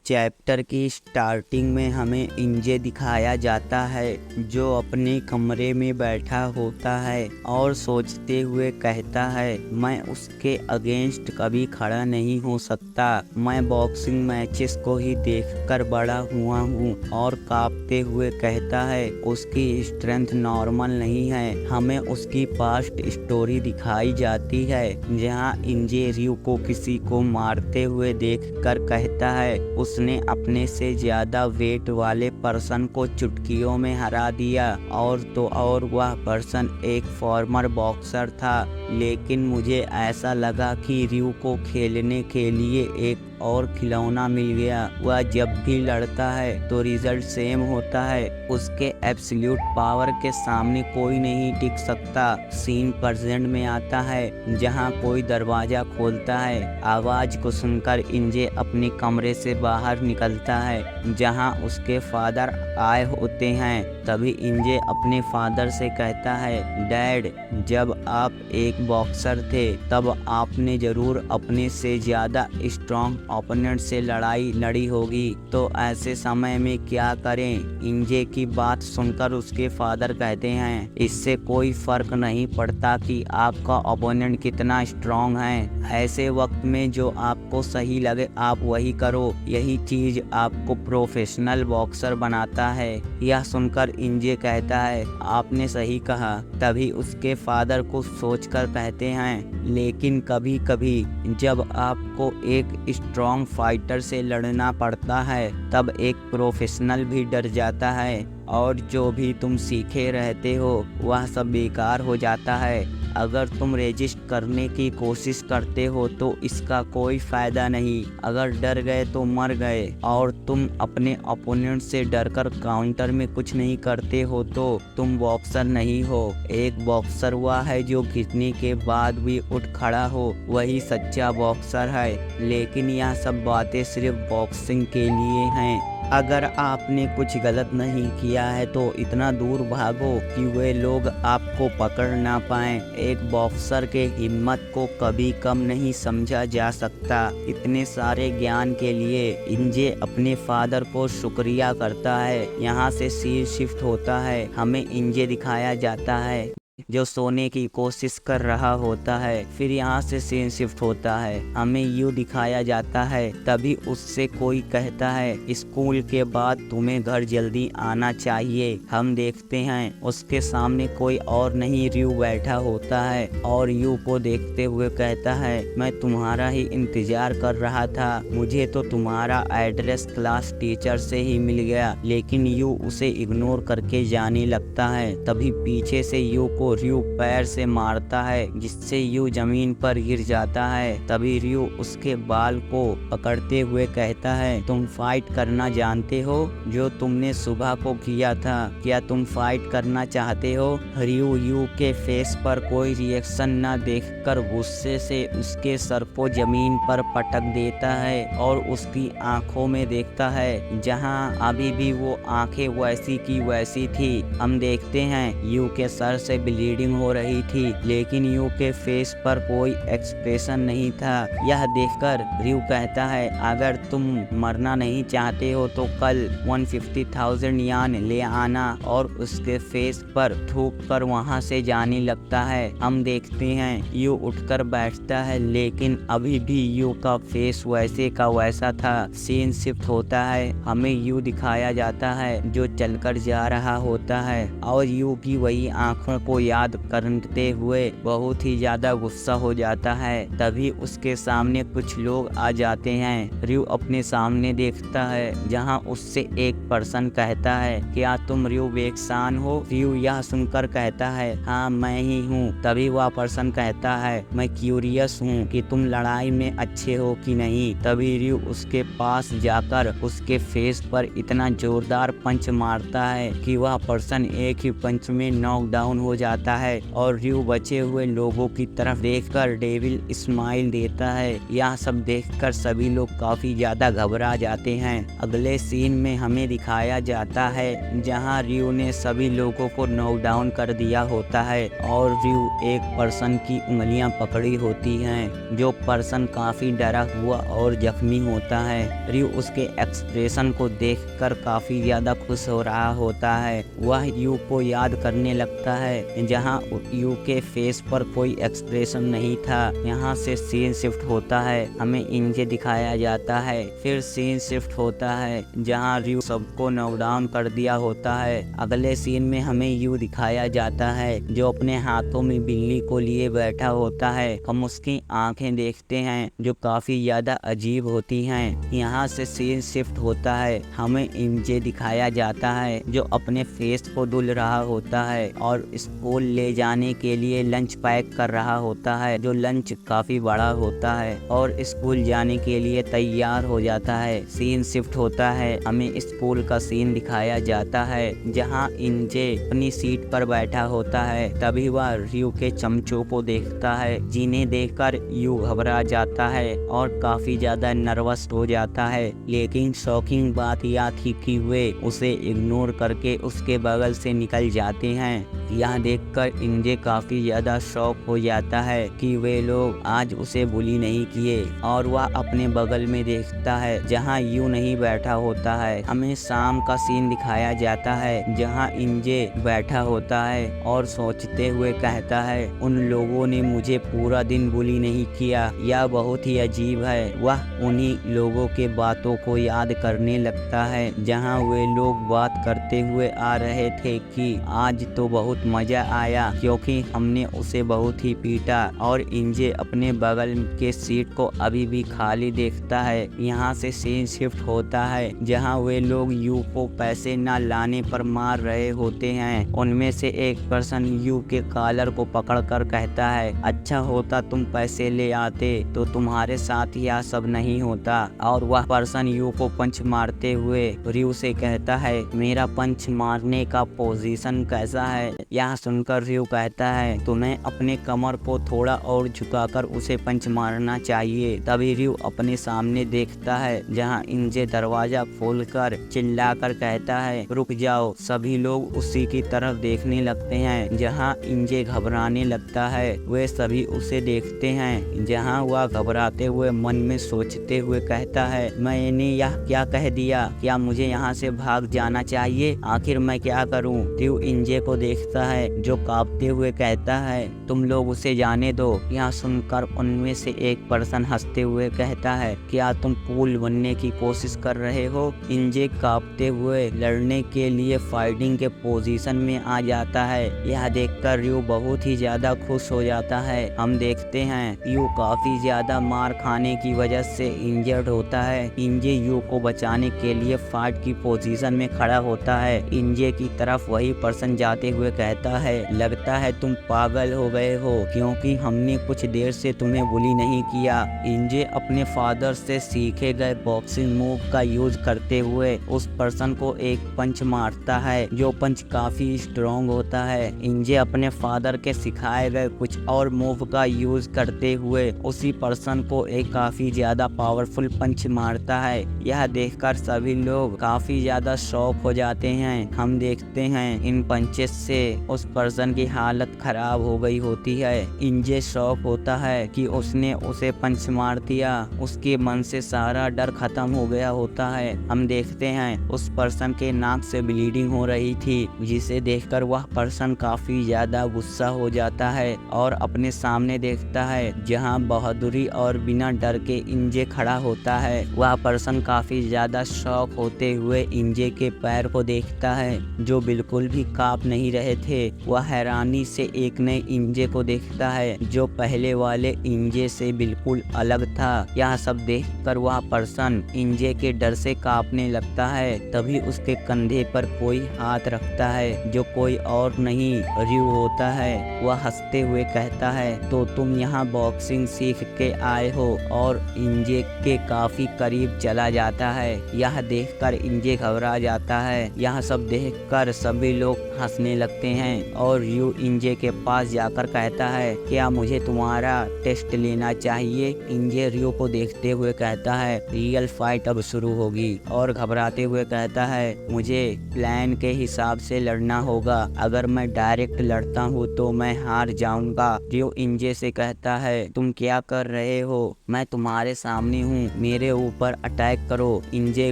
Chapter की starting में हमें इंजे दिखाया जाता है जो अपने कमरे में बैठा होता है और सोचते हुए कहता है, मैं उसके अगेंस्ट कभी खड़ा नहीं हो सकता। मैं बॉक्सिंग मैचेस को ही देखकर बड़ा हुआ हूँ। और कांपते हुए कहता है, उसकी स्ट्रेंथ नॉर्मल नहीं है। हमें उसकी पास्ट स्टोरी दिखाई जाती है जहाँ इंजे रयू को किसी को मारते हुए देखकर कहता है, उसने अपने से ज्यादा वेट वाले पर्सन को चुटकियों में हरा दिया। और तो और वह पर्सन एक फॉर्मर बॉक्सर था। लेकिन मुझे ऐसा लगा कि रयू को खेलने के लिए एक और खिलौना मिल गया। वह जब भी लड़ता है तो रिजल्ट सेम होता है। उसके एब्सोल्यूट पावर के सामने कोई नहीं टिक सकता। सीन प्रेजेंट में आता है जहां कोई दरवाजा खोलता है। आवाज को सुनकर इंजे अपने कमरे से बाहर निकलता है जहां उसके फादर आए होते हैं। तभी इंजे अपने फादर से कहता है, डैड, जब आप एक बॉक्सर थे तब आपने जरूर अपने से ज्यादा स्ट्रॉन्ग ओपोनेंट से लड़ाई लड़ी होगी, तो ऐसे समय में क्या करें। इंजे की बात सुनकर उसके फादर कहते हैं, इससे कोई फर्क नहीं पड़ता कि आपका ओपोनेंट कितना स्ट्रॉन्ग है। ऐसे वक्त में जो आपको सही लगे आप वही करो। यही चीज आपको प्रोफेशनल बॉक्सर बनाता है। यह सुनकर इंजे कहता है, आपने सही कहा। तभी उसके फादर कुछ सोचकर कहते हैं, लेकिन कभी कभी जब आपको एक स्ट्रॉन्ग फाइटर से लड़ना पड़ता है तब एक प्रोफेशनल भी डर जाता है और जो भी तुम सीखे रहते हो वह सब बेकार हो जाता है। अगर तुम रेजिस्ट करने की कोशिश करते हो तो इसका कोई फायदा नहीं। अगर डर गए तो मर गए। और तुम अपने ओपोनेंट से डरकर काउंटर में कुछ नहीं करते हो तो तुम बॉक्सर नहीं हो। एक बॉक्सर वह है जो गिरने के बाद भी उठ खड़ा हो, वही सच्चा बॉक्सर है। लेकिन यह सब बातें सिर्फ बॉक्सिंग के लिए हैं। अगर आपने कुछ गलत नहीं किया है तो इतना दूर भागो कि वे लोग आपको पकड़ ना पाएं। एक बॉक्सर के हिम्मत को कभी कम नहीं समझा जा सकता। इतने सारे ज्ञान के लिए इंजे अपने फादर को शुक्रिया करता है। यहाँ से सीन शिफ्ट होता है। हमें इंजे दिखाया जाता है जो सोने की कोशिश कर रहा होता है। फिर यहाँ से सीन शिफ्ट होता है, हमें यू दिखाया जाता है। तभी उससे कोई कहता है, स्कूल के बाद तुम्हें घर जल्दी आना चाहिए। हम देखते हैं उसके सामने कोई और नहीं रयू बैठा होता है और यू को देखते हुए कहता है, मैं तुम्हारा ही इंतजार कर रहा था। मुझे तो तुम्हारा एड्रेस क्लास टीचर से ही मिल गया। लेकिन यू उसे इग्नोर करके जाने लगता है। तभी पीछे से यू को रयू पैर से मारता है जिससे यू जमीन पर गिर जाता है। तभी रयू उसके बाल को पकड़ते हुए कहता है, तुम फाइट करना जानते हो जो तुमने सुबह को किया था। क्या तुम फाइट करना चाहते हो। रयू यू के फेस पर कोई रिएक्शन न देखकर गुस्से से उसके सर को जमीन पर पटक देता है और उसकी आंखों में देखता है जहां अभी भी वो आंखें वैसी की वैसी थी। हम देखते हैं यू के सर से ब्लीडिंग हो रही थी लेकिन यू के फेस पर कोई एक्सप्रेशन नहीं था। यह देखकर रयू कहता है, अगर तुम मरना नहीं चाहते हो तो कल 150,000 यान ले आना। और उसके फेस पर थूक कर वहां से जाने लगता है। हम देखते हैं यू उठकर बैठता है लेकिन अभी भी यू का फेस वैसे का वैसा था। सीन शिफ्ट होता है, हमें यू दिखाया जाता है जो चलकर जा रहा होता है और यू की वही आंखों को याद करते हुए बहुत ही ज्यादा गुस्सा हो जाता है। तभी उसके सामने कुछ लोग आ जाते हैं। रयू अपने सामने देखता है जहां उससे एक पर्सन कहता है, क्या तुम रयू वेक्सान हो। रयू यह सुनकर कहता है, हाँ मैं ही हूँ। तभी वह पर्सन कहता है, मैं क्यूरियस हूँ कि तुम लड़ाई में अच्छे हो कि नहीं। तभी रयू उसके पास जाकर उसके फेस पर इतना जोरदार पंच मारता है कि वह पर्सन एक ही पंच में नॉक डाउन हो जाता जाता है और र्यू बचे हुए लोगों की तरफ देखकर डेविल स्माइल देता है। यह सब देखकर सभी लोग काफी ज्यादा घबरा जाते हैं। अगले सीन में हमें दिखाया जाता है जहां र्यू ने सभी लोगों को नॉकडाउन कर दिया होता है और र्यू एक पर्सन की उंगलियां पकड़ी होती हैं। जो पर्सन काफी डरा हुआ और जख्मी होता है। र्यू उसके एक्सप्रेशन को देखकर काफी ज्यादा खुश हो रहा होता है। वह यू को याद करने लगता है जहां यू के फेस पर कोई एक्सप्रेशन नहीं था। यहाँ से सीन शिफ्ट होता है, हमें इंजे दिखाया जाता है। फिर सीन शिफ्ट होता है जहां र्यू सबको नॉकडाउन कर दिया होता है। अगले सीन में हमें यू दिखाया जाता है जो अपने हाथों में बिल्ली को लिए बैठा होता है। हम उसकी आंखें देखते हैं जो काफी ज्यादा अजीब होती हैं। यहाँ से सीन शिफ्ट होता है, हमें इंजे दिखाया जाता है जो अपने फेस को धुल रहा होता है और स्कूल ले जाने के लिए लंच पैक कर रहा होता है। जो लंच काफी बड़ा होता है और स्कूल जाने के लिए तैयार हो जाता है। सीन शिफ्ट होता है, हमें स्कूल का सीन दिखाया जाता है जहां इंजे अपनी सीट पर बैठा होता है। तभी वह र्यू के चमचों को देखता है जिन्हें देखकर यू घबरा जाता है और काफी ज्यादा नर्वस हो जाता है। लेकिन शॉकिंग बात यह थी कि वे उसे इग्नोर करके उसके बगल से निकल जाते हैं। यह देखकर इंजे काफी ज्यादा शॉक हो जाता है कि वे लोग आज उसे बुली नहीं किए और वह अपने बगल में देखता है जहां यू नहीं बैठा होता है। हमें शाम का सीन दिखाया जाता है जहां इंजे बैठा होता है और सोचते हुए कहता है उन लोगों ने मुझे पूरा दिन बुली नहीं किया, यह बहुत ही अजीब है। वह उन्हीं लोगों के बातों को याद करने लगता है जहां वे लोग बात करते हुए आ रहे थे कि आज तो बहुत मजा आया क्योंकि हमने उसे बहुत ही पीटा। और इंजे अपने बगल के सीट को अभी भी खाली देखता है। यहाँ से सीन शिफ्ट होता है जहाँ वे लोग यू को पैसे न लाने पर मार रहे होते हैं। उनमें से एक पर्सन यू के कॉलर को पकड़कर कहता है अच्छा होता तुम पैसे ले आते तो तुम्हारे साथ यह सब नहीं होता। और वह पर्सन यू को पंच मारते हुए र्यू से कहता है मेरा पंच मारने का पोजीशन कैसा है। यह सुनकर र्यू कहता है तुम्हें अपने कमर को थोड़ा और झुकाकर उसे पंच मारना चाहिए। तभी र्यू अपने सामने देखता है जहां इंजे दरवाजा खोलकर चिल्लाकर कहता है रुक जाओ। सभी लोग उसी की तरफ देखने लगते हैं जहां इंजे घबराने लगता है। वे सभी उसे देखते हैं जहां वह घबराते हुए मन में सोचते हुए कहता है मैंने यह क्या कह दिया, क्या मुझे यहाँ से भाग जाना चाहिए, आखिर मैं क्या करूँ। र्यू इंजे को देखता है जो कांपते हुए कहता है तुम लोग उसे जाने दो। यह सुनकर उनमें से एक पर्सन हंसते हुए कहता है क्या तुम कूल बनने की कोशिश कर रहे हो। इंजे कांपते हुए लड़ने के लिए फाइटिंग के पोजीशन में आ जाता है। यह देखकर र्यू बहुत ही ज्यादा खुश हो जाता है। हम देखते हैं यू काफी ज्यादा मार खाने की वजह से इंजर्ड होता है। इंजे यू को बचाने के लिए फाइट की पोजीशन में खड़ा होता है। इंजे की तरफ वही पर्सन जाते हुए कहता है लगता है तुम पागल हो गए हो क्योंकि हमने कुछ देर से तुम्हें बुली नहीं किया। इंजे अपने फादर से सीखे गए बॉक्सिंग मूव का यूज करते हुए उस पर्सन को एक पंच मारता है जो पंच काफी स्ट्रॉन्ग होता है। इंजे अपने फादर के सिखाए गए कुछ और मूव का यूज करते हुए उसी पर्सन को एक काफी ज्यादा पावरफुल पंच मारता है। यह देखकर सभी लोग काफी ज्यादा शॉक हो जाते हैं। हम देखते हैं इन पंचेस से उस पर्सन की हालत खराब हो गई होती है। इंजे शॉक होता है कि उसने उसे पंच मार दिया। उसके मन से सारा डर खत्म हो गया होता है। हम देखते हैं उस पर्सन के नाक से ब्लीडिंग हो रही थी जिसे देखकर वह पर्सन काफी ज्यादा गुस्सा हो जाता है और अपने सामने देखता है जहां बहादुरी और बिना डर के इंजे खड़ा होता है। वह पर्सन काफी ज्यादा शॉक होते हुए इंजे के पैर को देखता है जो बिल्कुल भी कांप नहीं रहे थे। वह हैरानी से एक नए इंजे को देखता है जो पहले वाले इंजे से बिल्कुल अलग था। यह सब देखकर वह पर्सन इंजे के डर से कांपने लगता है। तभी उसके कंधे पर कोई हाथ रखता है जो कोई और नहीं र्यू होता है। वह हंसते हुए कहता है तो तुम यहाँ बॉक्सिंग सीख के आए हो और इंजे के काफी करीब चला जाता है। यह देखकर इंजे घबरा जाता है। यह सब देखकर सभी लोग हंसने लगते हैं और रयू इंजे के पास जाकर कहता है, क्या मुझे तुम्हारा टेस्ट लेना चाहिए? इंजे रयू को देखते हुए कहता है, रियल फाइट अब शुरू होगी, और घबराते हुए कहता है, मुझे प्लान के हिसाब से लड़ना होगा, अगर मैं डायरेक्ट लड़ता हूँ तो मैं हार जाऊंगा। रयू इंजे से कहता है, तुम क्या कर रहे हो? मैं तुम्हारे सामने हूँ, मेरे ऊपर अटैक करो। इंजे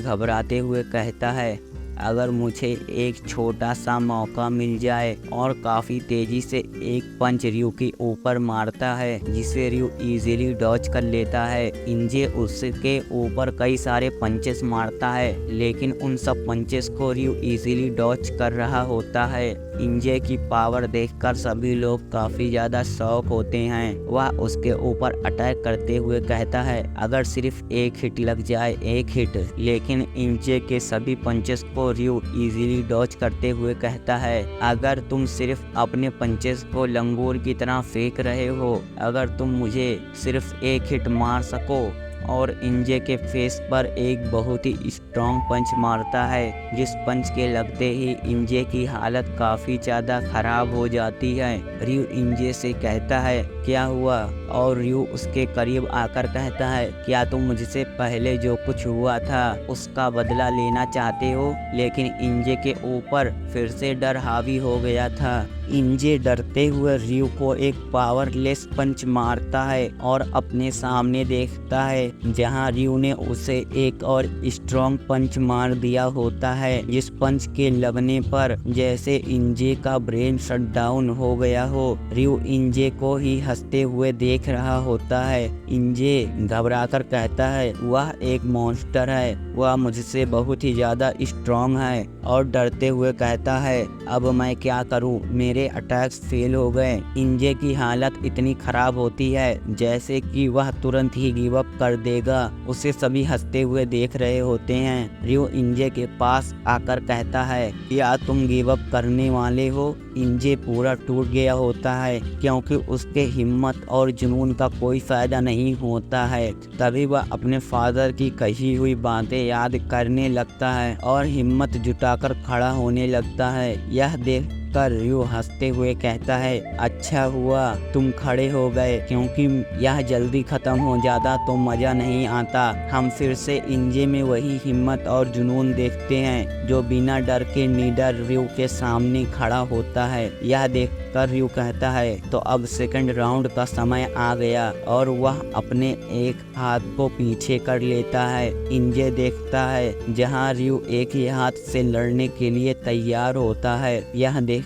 घबराते हुए कहता है, अगर मुझे एक छोटा सा मौका मिल जाए, और काफ़ी तेज़ी से एक पंच रयू के ऊपर मारता है जिसे रयू इजीली डॉज कर लेता है। इंजे उसके ऊपर कई सारे पंचेस मारता है, लेकिन उन सब पंचेस को रयू इजीली डॉज कर रहा होता है। इंजे की पावर देखकर सभी लोग काफ़ी ज़्यादा शॉक होते हैं। वह उसके ऊपर अटैक करते हुए कहता है, अगर सिर्फ एक हिट लग जाए, एक हिट। लेकिन इंजे के सभी पंचेस को रयू इजीली डॉज करते हुए कहता है, अगर तुम सिर्फ अपने पंचेस को लंगूर की तरह फेंक रहे हो, अगर तुम मुझे सिर्फ एक हिट मार सको। और इंजे के फेस पर एक बहुत ही स्ट्रॉन्ग पंच मारता है, जिस पंच के लगते ही इंजे की हालत काफ़ी ज़्यादा ख़राब हो जाती है। रयू इंजे से कहता है, क्या हुआ? और रयू उसके करीब आकर कहता है, क्या तुम मुझसे पहले जो कुछ हुआ था उसका बदला लेना चाहते हो? लेकिन इंजे के ऊपर फिर से डर हावी हो गया था। इंजे डरते हुए रयू को एक पावरलेस पंच मारता है और अपने सामने देखता है जहां रयू ने उसे एक और स्ट्रॉन्ग पंच मार दिया होता है, जिस पंच के लगने पर जैसे इंजे का ब्रेन शट डाउन हो गया हो। रयू इंजे को ही हंसते हुए देख रहा होता है। इंजे घबराकर कहता है, वह एक मॉन्स्टर है, वह मुझसे बहुत ही ज़्यादा स्ट्रॉन्ग है, और डरते हुए कहता है, अब मैं क्या करूं? मेरे अटैक्स फेल हो गए। इंजे की हालत इतनी खराब होती है जैसे कि वह तुरंत ही गिव अप कर देगा। उसे सभी हंसते हुए देख रहे होते हैं। रयू इंजे के पास आकर कहता है, क्या तुम गिव अप करने वाले हो? इंजे पूरा टूट गया होता है, क्योंकि उसके हिम्मत और जुनून का कोई फायदा नहीं होता है। तभी वह अपने फादर की कही हुई बातें याद करने लगता है और हिम्मत जुटाकर खड़ा होने लगता है। यह देख कर रयू हंसते हुए कहता है, अच्छा हुआ तुम खड़े हो गए, क्योंकि यह जल्दी खत्म हो जाता तो मजा नहीं आता। हम फिर से इंजे में वही हिम्मत और जुनून देखते हैं जो बिना डर के निडर रयू के सामने खड़ा होता है। यह देखकर रयू कहता है, तो अब सेकंड राउंड का समय आ गया, और वह अपने एक हाथ को पीछे कर लेता है। इंजे देखता है जहां रयू एक ही हाथ से लड़ने के लिए तैयार होता है। यह देखकर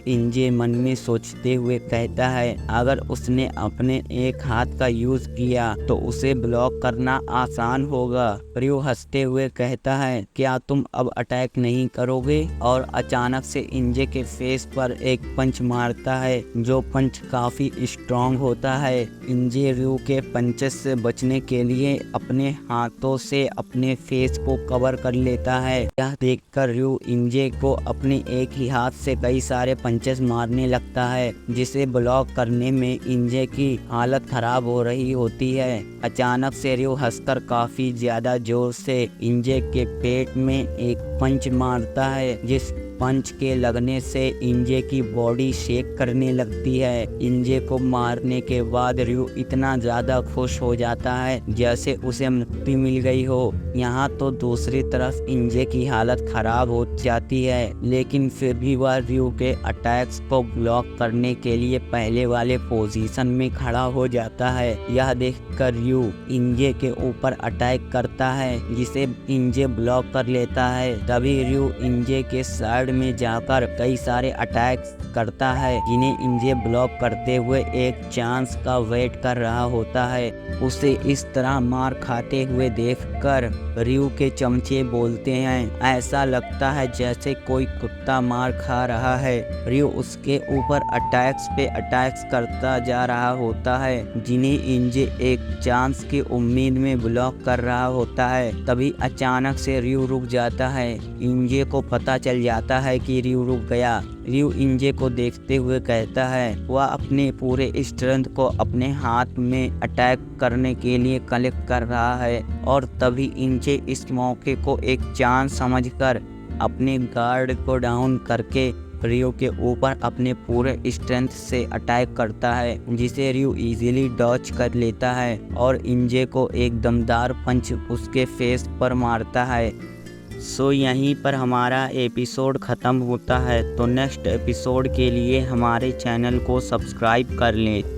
इंजे मन में सोचते हुए कहता है, अगर उसने अपने एक हाथ का यूज किया तो उसे ब्लॉक करना आसान होगा। रयू हंसते हुए कहता है, क्या तुम अब अटैक नहीं करोगे? और अचानक से इंजे के फेस पर एक पंच मारता है, जो पंच काफी स्ट्रॉन्ग होता है। इंजे रयू के पंचेस से बचने के लिए अपने हाथों से अपने फेस को कवर कर लेता है। यह देखकर रयू इंजे को अपने एक ही हाथ से कई सारे पंचेस मारने लगता है, जिसे ब्लॉक करने में इंजे की हालत खराब हो रही होती है। अचानक से रयू हंसकर काफी ज्यादा जोर से इंजे के पेट में एक पंच मारता है, जिस पंच के लगने से इंजे की बॉडी शेक करने लगती है। इंजे को मारने के बाद रयू इतना ज़्यादा खुश हो जाता है जैसे उसे मुक्ति मिल गई हो। यहाँ तो दूसरी तरफ इंजे की हालत खराब हो जाती है, लेकिन फिर भी वह रयू के अटैक्स को ब्लॉक करने के लिए पहले वाले पोजीशन में खड़ा हो जाता है। यह देखकर रयू इंजे के ऊपर अटैक करता है, जिसे इंजे ब्लॉक कर लेता है। तभी रयू इंजे के साइड में जाकर कई सारे अटैक्स करता है, जिन्हें इंजे ब्लॉक करते हुए एक चांस का वेट कर रहा होता है। उसे इस तरह मार खाते हुए देखकर रयू के चमचे बोलते हैं, ऐसा लगता है जैसे कोई कुत्ता मार खा रहा है। रयू उसके ऊपर अटैक्स पे अटैक्स करता जा रहा होता है, जिन्हें इंजे एक चांस की उम्मीद में ब्लॉक कर रहा होता है। तभी अचानक से रयू रुक जाता है। इंजे को पता चल जाता है कि रयू रुक गया। रयू इंजे को देखते हुए कहता है, वह अपने पूरे स्ट्रेंथ को अपने हाथ में अटैक करने के लिए कलेक्ट कर रहा है, और तभी इंजे इस मौके को एक चांस समझकर अपने गार्ड को डाउन करके रियो के ऊपर अपने पूरे स्ट्रेंथ से अटैक करता है, जिसे रियो इजीली डॉच कर लेता है और इंजे को एक दमदार पंच उसके फेस पर मारता है। सो यहीं पर हमारा एपिसोड ख़त्म होता है। तो नेक्स्ट एपिसोड के लिए हमारे चैनल को सब्सक्राइब कर लें।